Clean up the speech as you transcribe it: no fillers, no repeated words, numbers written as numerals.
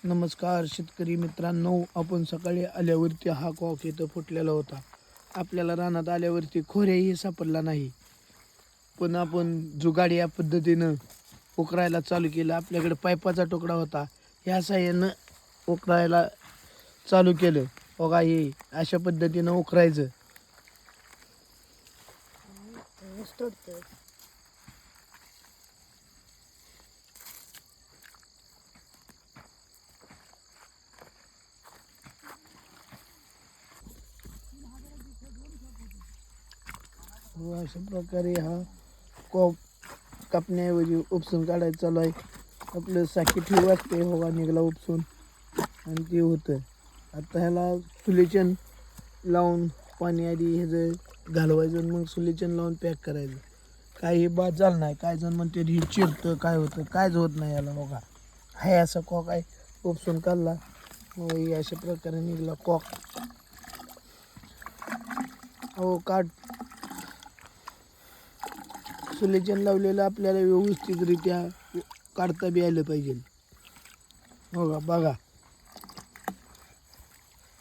नमस्कार शेतकरी मित्रांनो, आपण सकाळी आल्यावरती हा कॉक इथं फुटलेला होता. आपल्याला रानात आल्यावरती खोऱ्याही सापडला नाही, पण आपण जुगाड या पद्धतीनं उकरायला चालू केलं. आपल्याकडे पाईपाचा तुकडा होता, ह्या साह्यानं उकरायला चालू केलं. बघा, हे अशा पद्धतीनं उकरायचं. व अशा प्रकारे हा कॉक कापण्याऐवजी उपसून काढायचं चालू आहे. आपलं साकी ठेवू वाटते, हवा निघाला उपसून आणि ते होतं. आता ह्याला सुलेचन लावून पाणी आधी ह्याचं घालवायचं आणि मग सुलेचन लावून पॅक करायचं. काही बाद झालं नाही. काय जण म्हणते हे चिरतं, काय होतं, कायच होत नाही याला. बघा, हाय असा कॉक आहे, उपसून काढला व अशा प्रकारे निघाला कॉक. हो, सुलेचन लावलेलं आपल्याला व्यवस्थितरित्या काढता बी आलं पाहिजे. हो का, बघा.